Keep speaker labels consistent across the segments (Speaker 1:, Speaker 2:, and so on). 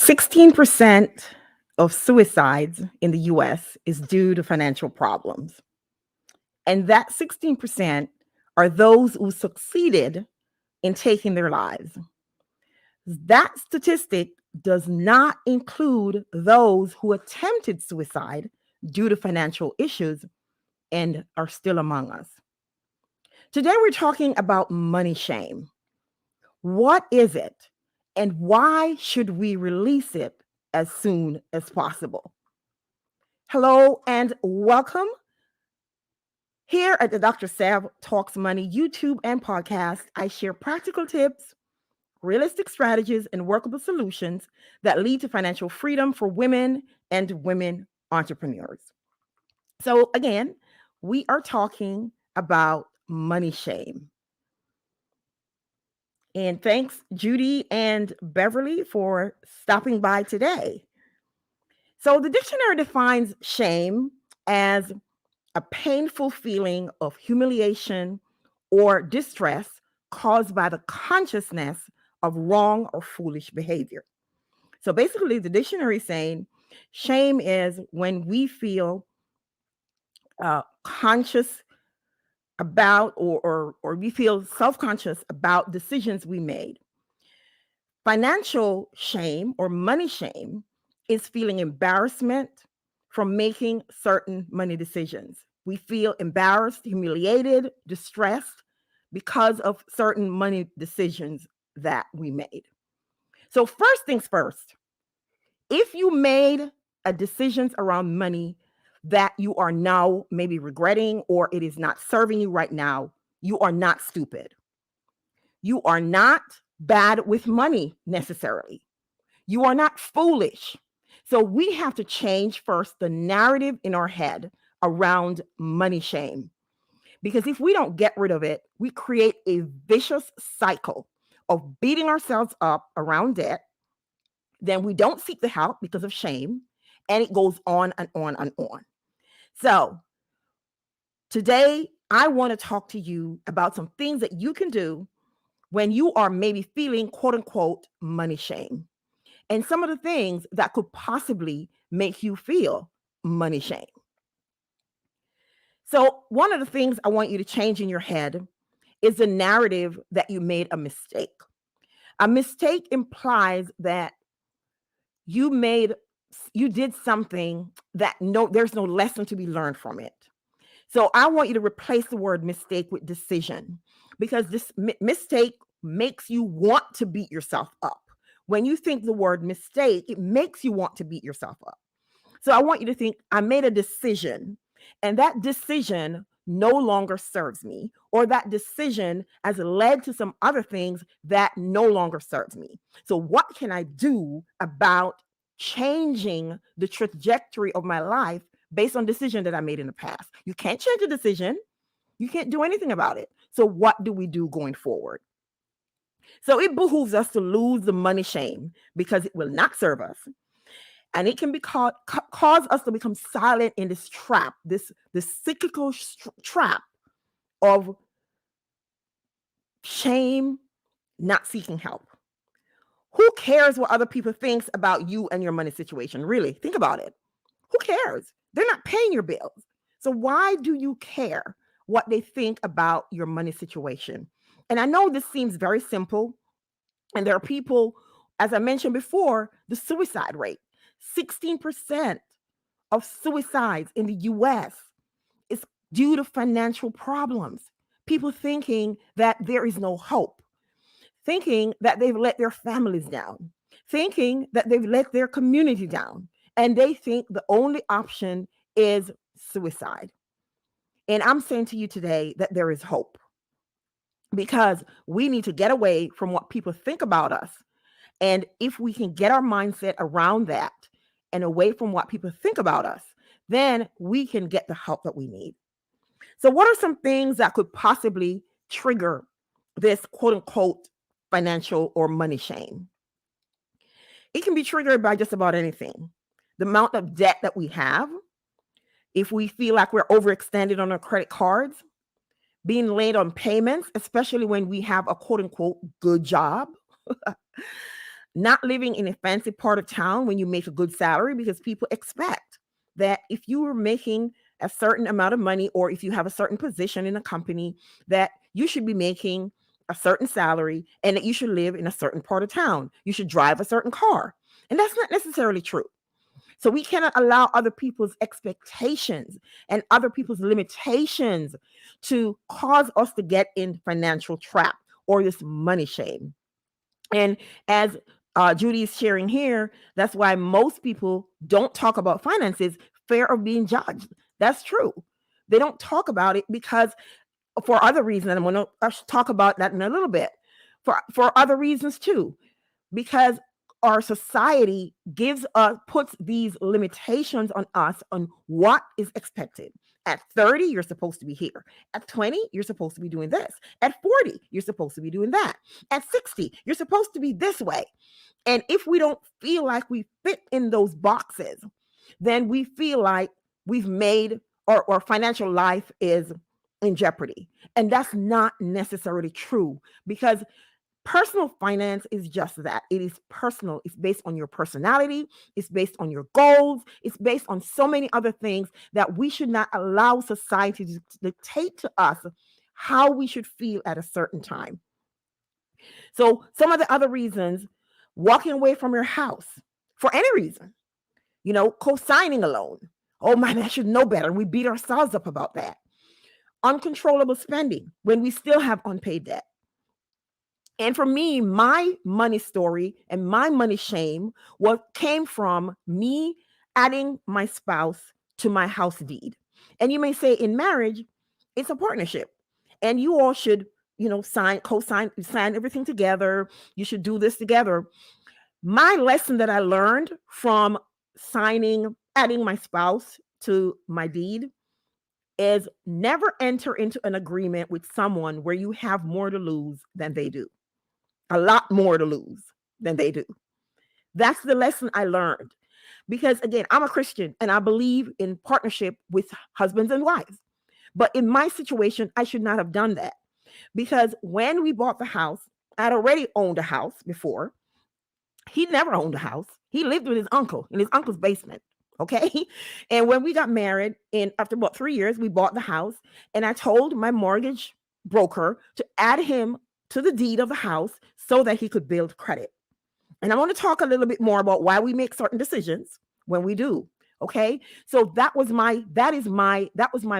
Speaker 1: 16% of suicides in the US is due to financial problems. And that 16% are those who succeeded in taking their lives. That statistic does not include those who attempted suicide due to financial issues and are still among us. Today, we're talking about money shame. What is it, and why should we release it as soon as possible? Hello and welcome. Here at the Dr.Sev Talks Money YouTube and podcast, I share practical tips, realistic strategies, and workable solutions that lead to financial freedom for women and women entrepreneurs. So, again, we are talking about money shame. And thanks, Judy and Beverly, for stopping by today. So, the dictionary defines shame as a painful feeling of humiliation or distress caused by the consciousness of wrong or foolish behavior. So, basically, the dictionary is saying shame is when we feel conscious about or we feel self-conscious about decisions we made. Financial shame or money shame is feeling embarrassment from making certain money decisions. We feel embarrassed, humiliated, distressed because of certain money decisions that we made. So first things first, if you made a decisions around money that you are now maybe regretting or it is not serving you right now, you are not stupid. You are not bad with money necessarily. You are not foolish. So we have to change first the narrative in our head around money shame. Because if we don't get rid of it, we create a vicious cycle of beating ourselves up around debt. Then we don't seek the help because of shame, and it goes on and on and on. So today, I want to talk to you about some things that you can do when you are maybe feeling quote unquote money shame, and some of the things that could possibly make you feel money shame. So, one of the things I want you to change in your head is the narrative that you made a mistake. A mistake implies that you did something that there's no lesson to be learned from it. So I want you to replace the word mistake with decision, because this mistake makes you want to beat yourself up. When you think the word mistake, it makes you want to beat yourself up. So I want you to think, I made a decision, and that decision no longer serves me, or that decision has led to some other things that no longer serves me. So what can I do about changing the trajectory of my life based on decision that I made in the past? You can't change a decision. You can't do anything about it. So what do we do going forward? So it behooves us to lose the money shame, because it will not serve us. And it can cause us to become silent in this trap, this cyclical trap of shame, not seeking help. Who cares what other people think about you and your money situation? Really, think about it. Who cares? They're not paying your bills. So why do you care what they think about your money situation? And I know this seems very simple. And there are people, as I mentioned before, the suicide rate, 16% of suicides in the US is due to financial problems. People thinking that there is no hope, thinking that they've let their families down, thinking that they've let their community down. And they think the only option is suicide. And I'm saying to you today that there is hope, because we need to get away from what people think about us. And if we can get our mindset around that and away from what people think about us, then we can get the help that we need. So what are some things that could possibly trigger this quote unquote financial or money shame? It can be triggered by just about anything. The amount of debt that we have, if we feel like we're overextended on our credit cards, being late on payments, especially when we have a quote unquote good job, not living in a fancy part of town when you make a good salary, because people expect that if you are making a certain amount of money, or if you have a certain position in a company, that you should be making a certain salary and that you should live in a certain part of town. You should drive a certain car. And that's not necessarily true. So we cannot allow other people's expectations and other people's limitations to cause us to get in financial trap or this money shame. And as Judy is sharing here, that's why most people don't talk about finances, fear of being judged. That's true. They don't talk about it because for other reasons, and I'm going to talk about that in a little bit, for other reasons too, because our society puts these limitations on us on what is expected. At 30, you're supposed to be here. At 20, you're supposed to be doing this. At 40, you're supposed to be doing that. At 60, you're supposed to be this way. And if we don't feel like we fit in those boxes, then we feel like we've made our financial life is in jeopardy. And that's not necessarily true, because personal finance is just that. It is personal. It's based on your personality. It's based on your goals. It's based on so many other things that we should not allow society to dictate to us how we should feel at a certain time. So some of the other reasons: walking away from your house for any reason, co-signing a loan. Oh man, I should know better. We beat ourselves up about that. Uncontrollable spending when we still have unpaid debt. And for me, my money story and my money shame came from me adding my spouse to my house deed. And you may say, in marriage, it's a partnership, and you all should, sign everything together. You should do this together. My lesson that I learned from adding my spouse to my deed is never enter into an agreement with someone where you have more to lose than they do. A lot more to lose than they do. That's the lesson I learned. Because again, I'm a Christian and I believe in partnership with husbands and wives. But in my situation, I should not have done that. Because when we bought the house, I'd already owned a house before. He never owned a house. He lived with his uncle in his uncle's basement. Okay. And when we got married, and after about 3 years, we bought the house. And I told my mortgage broker to add him to the deed of the house so that he could build credit. And I want to talk a little bit more about why we make certain decisions when we do. Okay. So that was my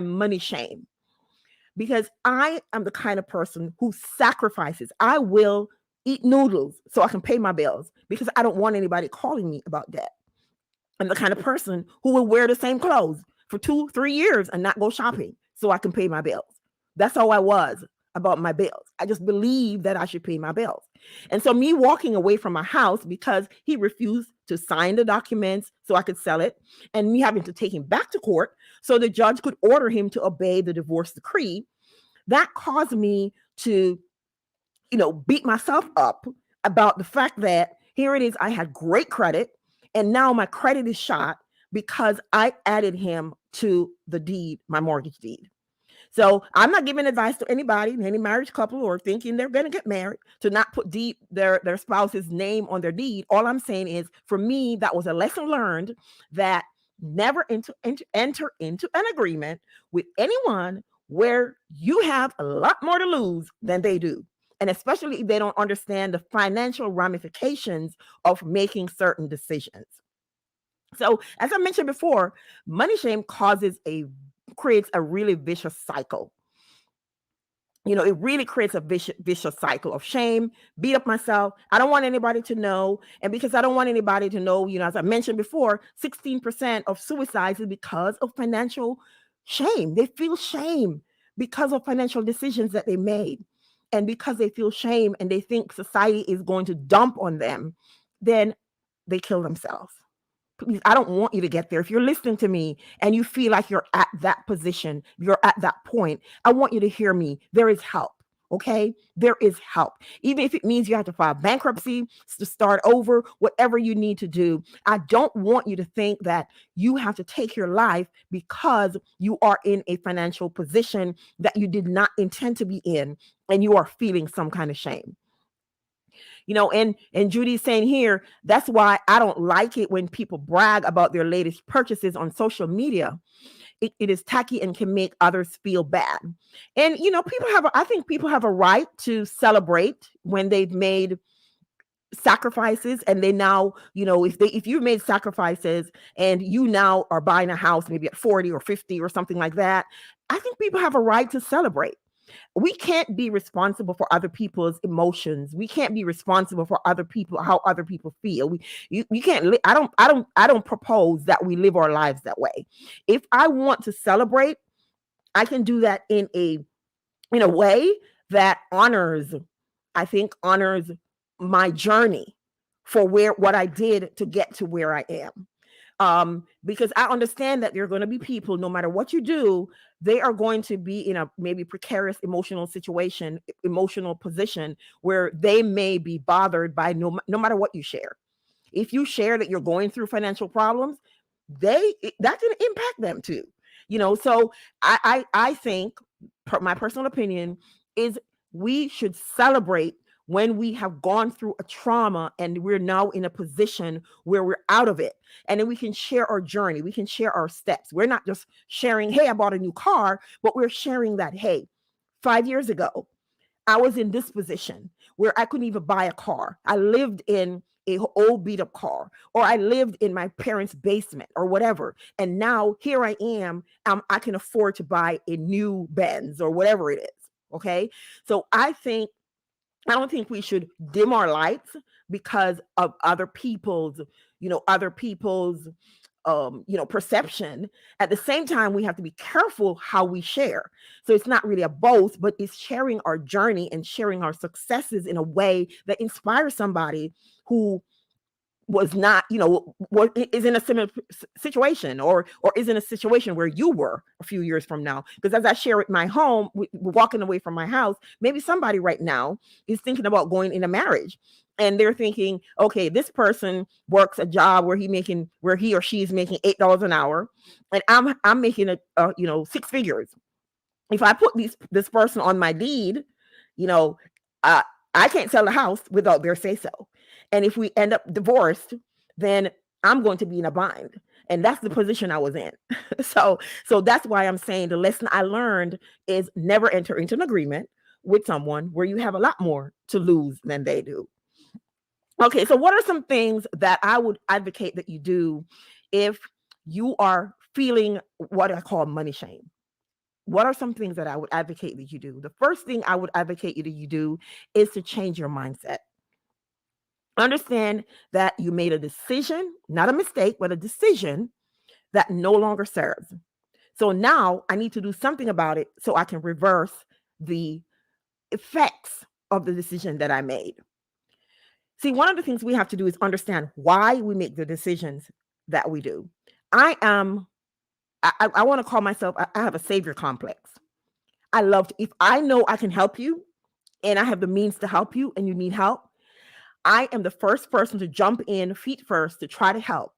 Speaker 1: money shame, because I am the kind of person who sacrifices. I will eat noodles so I can pay my bills because I don't want anybody calling me about debt. I'm the kind of person who will wear the same clothes for 2-3 years and not go shopping so I can pay my bills. That's how I was about my bills. I just believe that I should pay my bills. And so me walking away from my house because he refused to sign the documents so I could sell it, and me having to take him back to court so the judge could order him to obey the divorce decree, that caused me to, beat myself up about the fact that here it is, I had great credit, and now my credit is shot because I added him to the deed, my mortgage deed. So I'm not giving advice to anybody, any marriage couple, or thinking they're going to get married, to not put their spouse's name on their deed. All I'm saying is, for me, that was a lesson learned, that never enter into an agreement with anyone where you have a lot more to lose than they do. And especially if they don't understand the financial ramifications of making certain decisions. So, as I mentioned before, money shame creates a really vicious cycle. It really creates a vicious cycle of shame, beat up myself. I don't want anybody to know. And because I don't want anybody to know, as I mentioned before, 16% of suicides is because of financial shame. They feel shame because of financial decisions that they made. And because they feel shame and they think society is going to dump on them, then they kill themselves. Please, I don't want you to get there. If you're listening to me and you feel like you're at that position, you're at that point, I want you to hear me. There is help. Okay. There is help. Even if it means you have to file bankruptcy to start over, whatever you need to do. I don't want you to think that you have to take your life because you are in a financial position that you did not intend to be in and you are feeling some kind of shame. And Judy's saying here, that's why I don't like it when people brag about their latest purchases on social media. It is tacky and can make others feel bad. And I think people have a right to celebrate when they've made sacrifices, and they now, if you've made sacrifices and you now are buying a house maybe at 40 or 50 or something like that. I think people have a right to celebrate. We can't be responsible for other people's emotions. We can't be responsible for other people, how other people feel. You can't I don't propose that we live our lives that way. If I want to celebrate, I can do that in a way that honors, I think, honors my journey for what I did to get to where I am. Because I understand that there are going to be people, no matter what you do, they are going to be in a maybe precarious emotional position where they may be bothered by no matter what you share. If you share that you're going through financial problems, that can impact them too. So I think, my personal opinion is, we should celebrate when we have gone through a trauma and we're now in a position where we're out of it. And then we can share our journey. We can share our steps. We're not just sharing, hey, I bought a new car, but we're sharing that, hey, 5 years ago, I was in this position where I couldn't even buy a car. I lived in a old beat up car, or I lived in my parents' basement or whatever. And now here I am. I can afford to buy a new Benz or whatever it is. Okay. So I don't think we should dim our lights because of other people's perception. At the same time, we have to be careful how we share. So it's not really a boast, but it's sharing our journey and sharing our successes in a way that inspires somebody who was not, is in a similar situation, or is in a situation where you were a few years from now. Because as I share at my home, walking away from my house, maybe somebody right now is thinking about going in a marriage. And they're thinking, okay, this person works a job where he or she is making $8 an hour, and I'm making six figures. If I put this person on my deed, you know, uh, I can't sell the house without their say so. And if we end up divorced, then I'm going to be in a bind. And that's the position I was in. So that's why I'm saying the lesson I learned is never enter into an agreement with someone where you have a lot more to lose than they do. Okay, so what are some things that I would advocate that you do if you are feeling what I call money shame? What are some things that I would advocate that you do? The first thing I would advocate that you do is to change your mindset. Understand that you made a decision, not a mistake, but a decision that no longer serves. So now I need to do something about it so I can reverse the effects of the decision that I made. See, one of the things we have to do is understand why we make the decisions that we do. I want to call myself, I have a savior complex. If I know I can help you and I have the means to help you and you need help, I am the first person to jump in feet first to try to help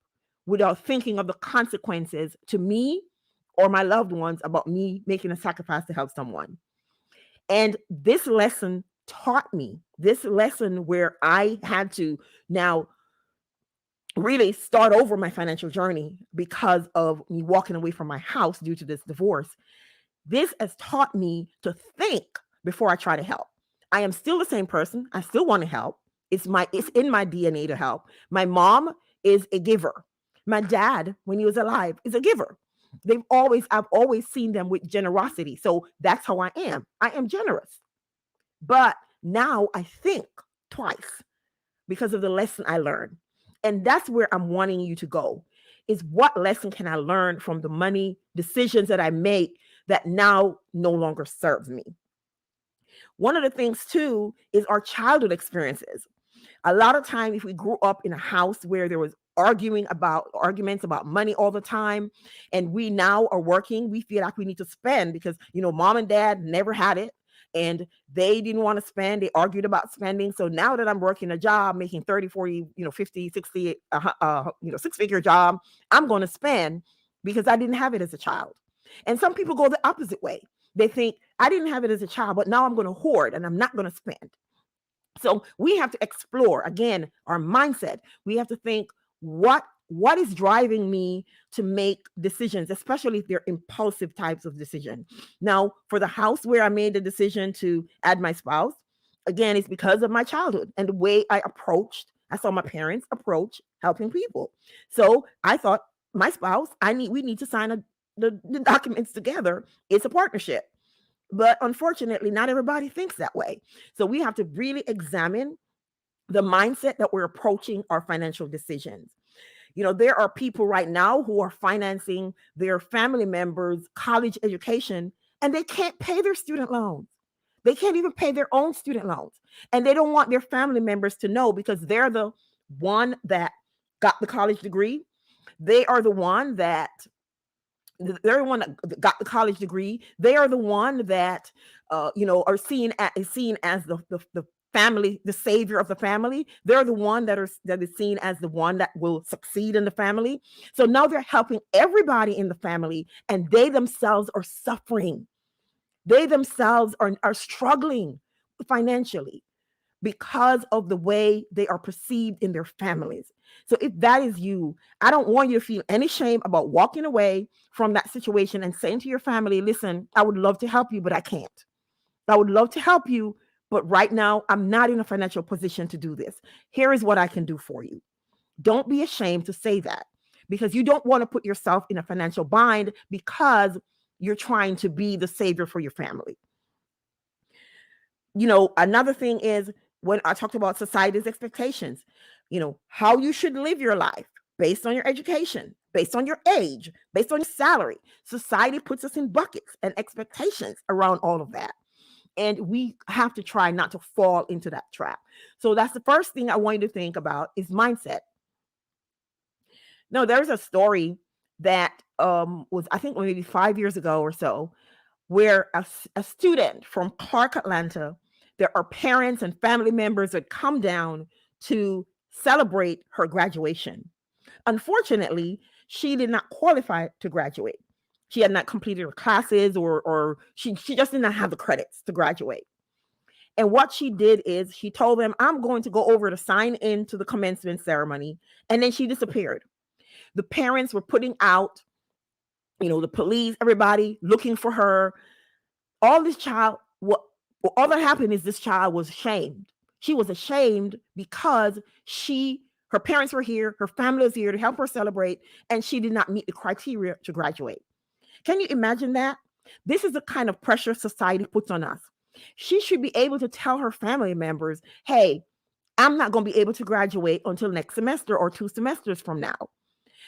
Speaker 1: without thinking of the consequences to me or my loved ones about me making a sacrifice to help someone. And this lesson taught me, this lesson where I had to now really start over my financial journey because of me walking away from my house due to this divorce. This has taught me to think before I try to help. I am still the same person. I still want to help. It's in my DNA to help. My mom is a giver. My dad, when he was alive, is a giver. I've always seen them with generosity. So that's how I am. I am generous. But now I think twice because of the lesson I learned. And that's where I'm wanting you to go, is what lesson can I learn from the money decisions that I make that now no longer serves me? One of the things too is our childhood experiences. A lot of time, if we grew up in a house where there was arguments about money all the time, and we now are working, we feel like we need to spend because, mom and dad never had it and they didn't want to spend. They argued about spending. So now that I'm working a job, making 30, 40, 50, 60, six-figure job, I'm going to spend because I didn't have it as a child. And some people go the opposite way. They think I didn't have it as a child, but now I'm going to hoard and I'm not going to spend. So we have to explore again our mindset. We have to think what is driving me to make decisions, especially if they're impulsive types of decision. Now, for the house where I made the decision to add my spouse, again, it's because of my childhood and the way I saw my parents approach helping people. So I thought my spouse, we need to sign the documents together. It's a partnership. But unfortunately, not everybody thinks that way. So we have to really examine the mindset that we're approaching our financial decisions. There are people right now who are financing their family members' college education and they can't pay their student loans. They can't even pay their own student loans. And they don't want their family members to know because they're the one that got the college degree. They are the one that they're the one that got the college degree. They are the one that are seen as the family, the savior of the family. They're the one that is seen as the one that will succeed in the family. So now they're helping everybody in the family, and they themselves are suffering. They themselves are struggling financially because of the way they are perceived in their families. So if that is you, I don't want you to feel any shame about walking away from that situation and saying to your family, listen, I would love to help you, but I can't. I would love to help you, but right now I'm not in a financial position to do this. Here is what I can do for you. Don't be ashamed to say that, because you don't want to put yourself in a financial bind because you're trying to be the savior for your family. Another thing is when I talked about society's expectations, how you should live your life based on your education, based on your age, based on your salary. Society puts us in buckets and expectations around all of that. And we have to try not to fall into that trap. So that's the first thing I want you to think about is mindset. Now, there's a story that was, I think, maybe 5 years ago or so, where a student from Clark, Atlanta, there are parents and family members that come down to celebrate her graduation. Unfortunately, she did not qualify to graduate. She had not completed her classes, or she just did not have the credits to graduate. And what she did is she told them, I'm going to go over to sign in to the commencement ceremony. And then she disappeared. The parents were putting out, the police, everybody looking for her. All that happened is this child was ashamed. She was ashamed because her parents were here, her family was here to help her celebrate, and she did not meet the criteria to graduate. Can you imagine that? This is the kind of pressure society puts on us. She should be able to tell her family members, hey, I'm not going to be able to graduate until next semester or 2 semesters from now.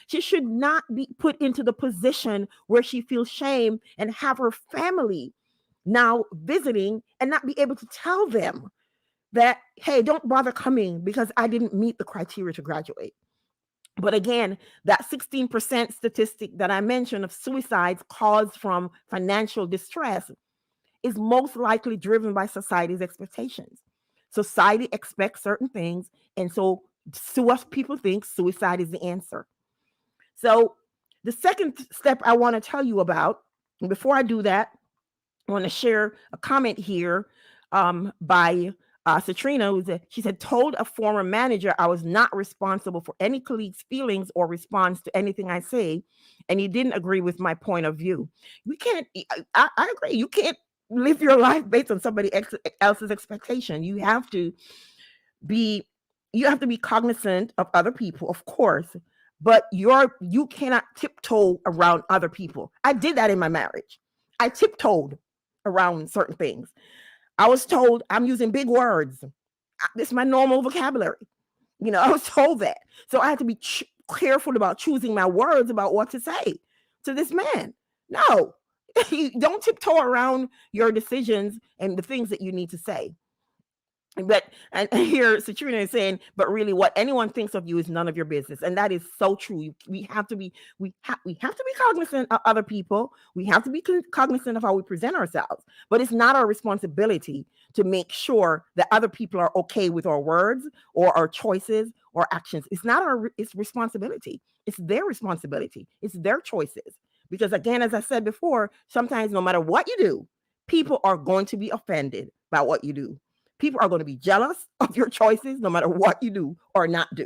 Speaker 1: She should not be put into the position where she feels shame and have her family now visiting and not be able to tell them that, hey, don't bother coming because I didn't meet the criteria to graduate. But again, that 16% statistic that I mentioned of suicides caused from financial distress is most likely driven by society's expectations. Society expects certain things, and so people think suicide is the answer. So the second step I want to tell you about, and before I do that, I want to share a comment here by Citrina. She said, told a former manager I was not responsible for any colleague's feelings or response to anything I say, and he didn't agree with my point of view. We can't, I agree, you can't live your life based on somebody else's expectation. You have to be cognizant of other people, of course, but you cannot tiptoe around other people. I did that in my marriage. I tiptoed around certain things. I was told I'm using big words. This is my normal vocabulary. I was told that. So I had to be careful about choosing my words about what to say to this man. No, you don't tiptoe around your decisions and the things that you need to say. But and here Satrina is saying, but really what anyone thinks of you is none of your business. And that is so true. We have to be cognizant of other people. We have to be cognizant of how we present ourselves. But it's not our responsibility to make sure that other people are okay with our words or our choices or actions. It's not it's responsibility. It's their responsibility. It's their choices. Because again, as I said before, sometimes no matter what you do, people are going to be offended by what you do. People are going to be jealous of your choices no matter what you do or not do.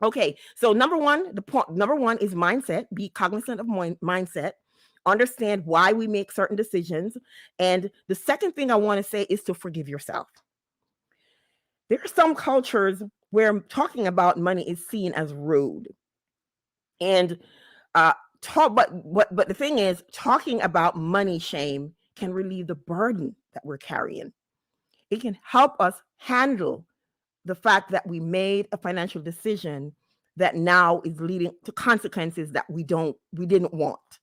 Speaker 1: Okay, so number one is mindset. Be cognizant of mindset. Understand why we make certain decisions. And the second thing I want to say is to forgive yourself. There are some cultures where talking about money is seen as rude. And but the thing is, talking about money shame can relieve the burden that we're carrying. It can help us handle the fact that we made a financial decision that now is leading to consequences that we didn't want.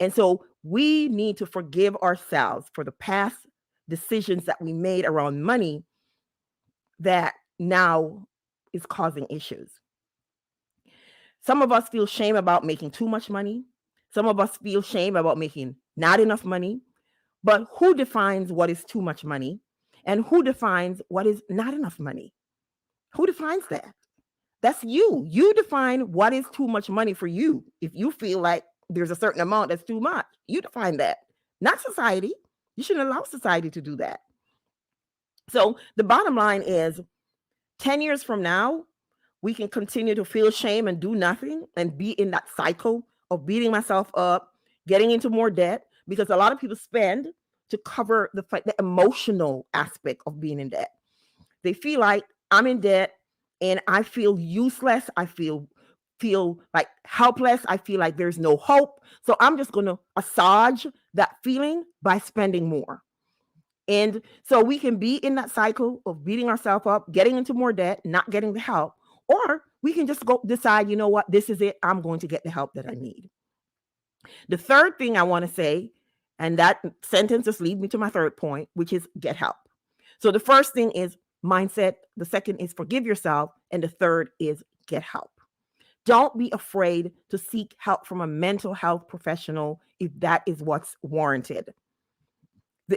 Speaker 1: And so we need to forgive ourselves for the past decisions that we made around money that now is causing issues. Some of us feel shame about making too much money. Some of us feel shame about making not enough money. But who defines what is too much money? And who defines what is not enough money? Who defines that? That's you. You define what is too much money for you. If you feel like there's a certain amount that's too much, you define that, not society. You shouldn't allow society to do that. So the bottom line is 10 years from now, we can continue to feel shame and do nothing and be in that cycle of beating myself up, getting into more debt, because a lot of people spend to cover the emotional aspect of being in debt. They feel like I'm in debt and I feel useless. I feel like helpless. I feel like there's no hope. So I'm just going to assuage that feeling by spending more. And so we can be in that cycle of beating ourselves up, getting into more debt, not getting the help, or we can just go decide, you know what, this is it. I'm going to get the help that I need. The third thing I want to say, and that sentence just leads me to my third point, which is get help. So the first thing is mindset. The second is forgive yourself. And the third is get help. Don't be afraid to seek help from a mental health professional if that is what's warranted.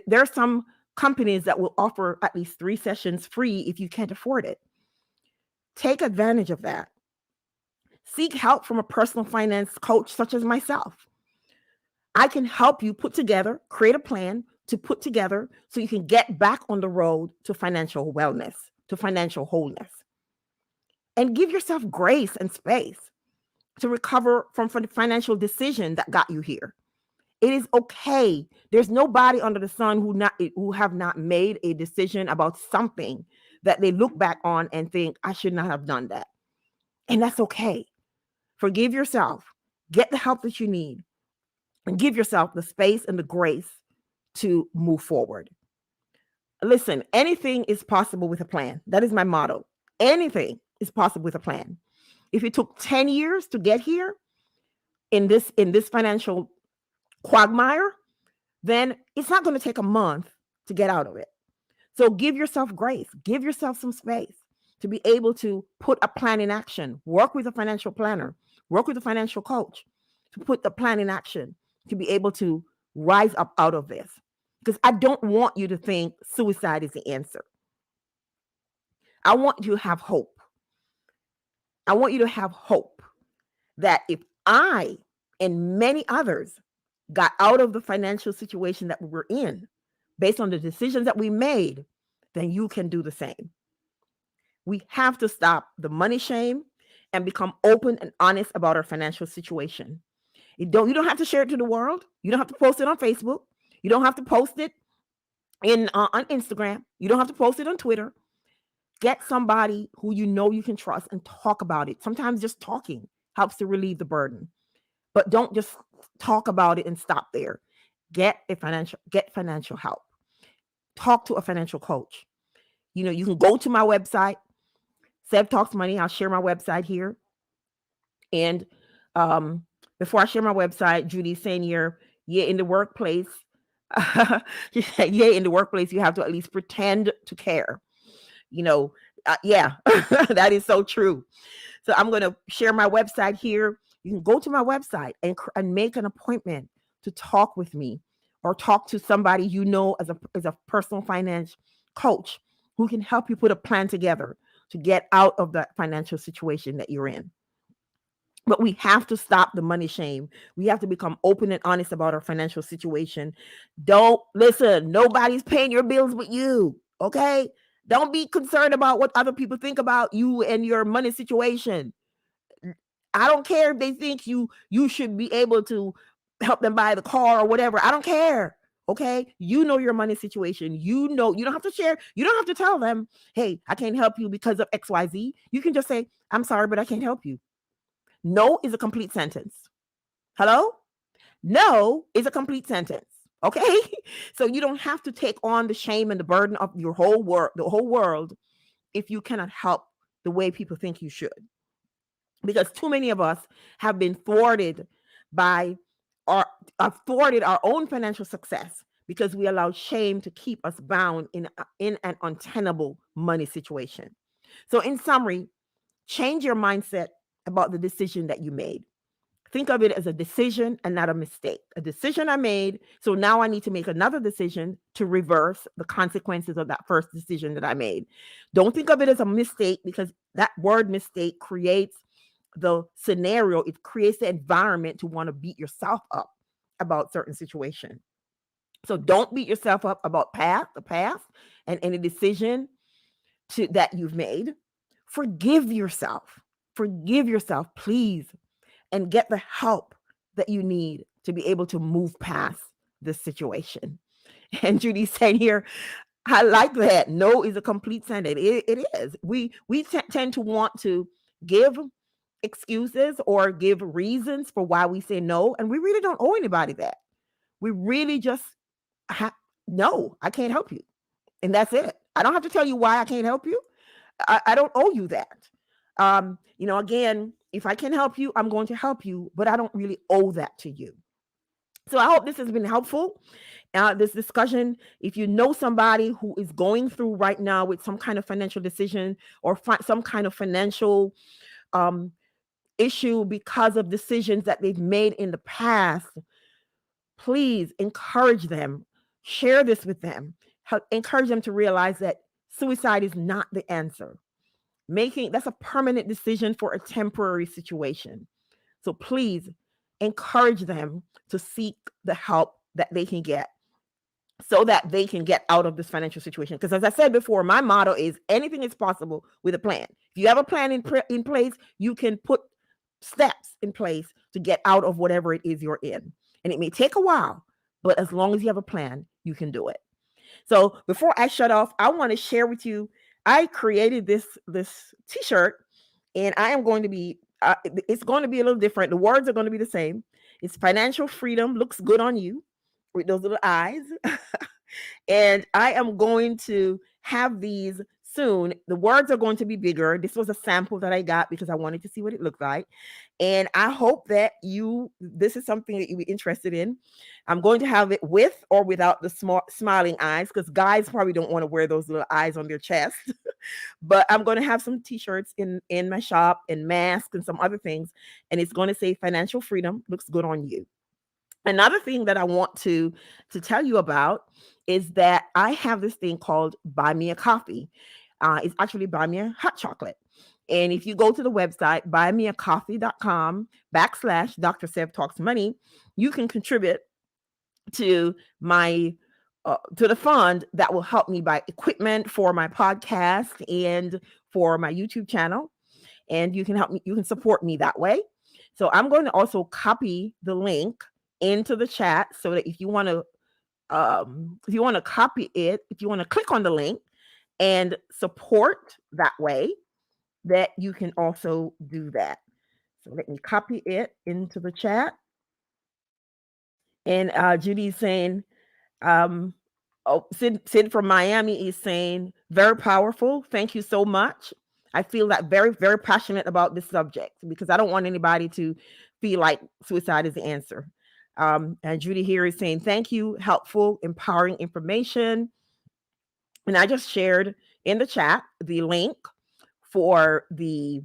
Speaker 1: There are some companies that will offer at least 3 sessions free if you can't afford it. Take advantage of that. Seek help from a personal finance coach such as myself. I can help you create a plan to put together so you can get back on the road to financial wellness, to financial wholeness. And give yourself grace and space to recover from the financial decision that got you here. It is okay. There's nobody under the sun who have not made a decision about something that they look back on and think, I should not have done that. And that's okay. Forgive yourself. Get the help that you need. And give yourself the space and the grace to move forward. Listen, anything is possible with a plan. That is my motto. Anything is possible with a plan. If it took 10 years to get here in this financial quagmire, then it's not going to take a month to get out of it. So give yourself grace. Give yourself some space to be able to put a plan in action. Work with a financial planner. Work with a financial coach to put the plan in action, to be able to rise up out of this. Because I don't want you to think suicide is the answer. I want you to have hope. I want you to have hope that if I and many others got out of the financial situation that we were in based on the decisions that we made, then you can do the same. We have to stop the money shame and become open and honest about our financial situation. You don't have to share it to the world. You don't have to post it on Facebook. You don't have to post it on Instagram. You don't have to post it on Twitter. Get somebody who you know you can trust and talk about it. Sometimes just talking helps to relieve the burden. But don't just talk about it and stop there. Get financial help. Talk to a financial coach. You can go to my website, Sev Talks Money. I'll share my website here. And before I share my website, Judy's saying in the workplace, in the workplace, you have to at least pretend to care. That is so true. So I'm going to share my website here. You can go to my website and make an appointment to talk with me or talk to somebody as a personal finance coach who can help you put a plan together to get out of that financial situation that you're in. But we have to stop the money shame. We have to become open and honest about our financial situation. Don't listen. Nobody's paying your bills but you. Okay? Don't be concerned about what other people think about you and your money situation. I don't care if they think you should be able to help them buy the car or whatever. I don't care. Okay? You know your money situation. You know you don't have to share. You don't have to tell them, "Hey, I can't help you because of XYZ." You can just say, "I'm sorry, but I can't help you." No is a complete sentence. Hello? No is a complete sentence. Okay? So you don't have to take on the shame and the burden of your whole world if you cannot help the way people think you should. Because too many of us have been thwarted by our thwarted our own financial success because we allowed shame to keep us bound in an untenable money situation. So in summary, change your mindset about the decision that you made. Think of it as a decision and not a mistake. A decision I made, so now I need to make another decision to reverse the consequences of that first decision that I made. Don't think of it as a mistake, because that word mistake creates the scenario, it creates the environment to want to beat yourself up about certain situation. So don't beat yourself up about the past and any decision that you've made. Forgive yourself. Forgive yourself, please, and get the help that you need to be able to move past this situation. And Judy's saying here, I like that. No is a complete sentence. It is. We tend to want to give excuses or give reasons for why we say no, and we really don't owe anybody that. We really just no, I can't help you, and that's it. I don't have to tell you why I can't help you. I don't owe you that. Again, if I can help you, I'm going to help you, but I don't really owe that to you. So I hope this has been helpful. This discussion, if you know somebody who is going through right now with some kind of financial decision or some kind of financial um, issue because of decisions that they've made in the past, please encourage them. Share this with them. Encourage them to realize that suicide is not the answer. That's a permanent decision for a temporary situation. So please encourage them to seek the help that they can get so that they can get out of this financial situation. Because as I said before, my motto is anything is possible with a plan. If you have a plan in place, you can put steps in place to get out of whatever it is you're in. And it may take a while, but as long as you have a plan, you can do it. So before I shut off, I want to share with you, I created this t-shirt, and I am going to be it's going to be a little different. The words are going to be the same. It's financial freedom looks good on you, with those little eyes. And I am going to have these soon. The words are going to be bigger. This was a sample that I got because I wanted to see what it looked like. And I hope that this is something that you'll be interested in. I'm going to have it with or without the smiling eyes, because guys probably don't want to wear those little eyes on their chest. But I'm going to have some t-shirts in my shop, and masks and some other things. And it's going to say financial freedom looks good on you. Another thing that I want to tell you about is that I have this thing called Buy Me a Coffee. It's actually Buy Me a Hot Chocolate. And if you go to the website, buymeacoffee.com/Dr. Sev Talks Money, you can contribute to to the fund that will help me buy equipment for my podcast and for my YouTube channel. And you can help me, you can support me that way. So I'm going to also copy the link into the chat so that if you want to copy it, if you want to click on the link and support that way, that you can also do that. So let me copy it into the chat. And Judy's saying, Sid from Miami is saying, very powerful. Thank you so much. I feel that very, very passionate about this subject because I don't want anybody to feel like suicide is the answer. And Judy here is saying, thank you, helpful, empowering information. And I just shared in the chat the link for the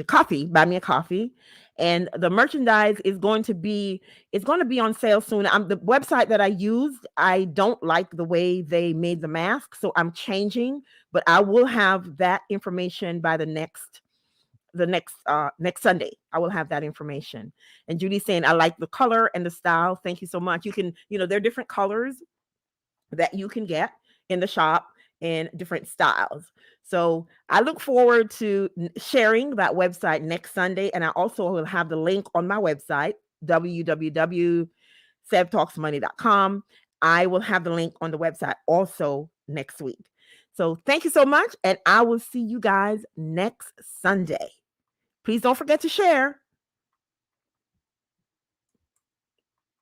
Speaker 1: coffee, Buy Me a Coffee, and the merchandise is going to be on sale soon. The website that I used, I don't like the way they made the mask, so I'm changing, but I will have that information by the next Sunday. I will have that information. And Judy's saying, I like the color and the style. Thank you so much. You can, there are different colors that you can get. in the shop in different styles. So I look forward to sharing that website next Sunday. And I also will have the link on my website, www.sevtalksmoney.com. I will have the link on the website also next week. So thank you so much. And I will see you guys next Sunday. Please don't forget to share.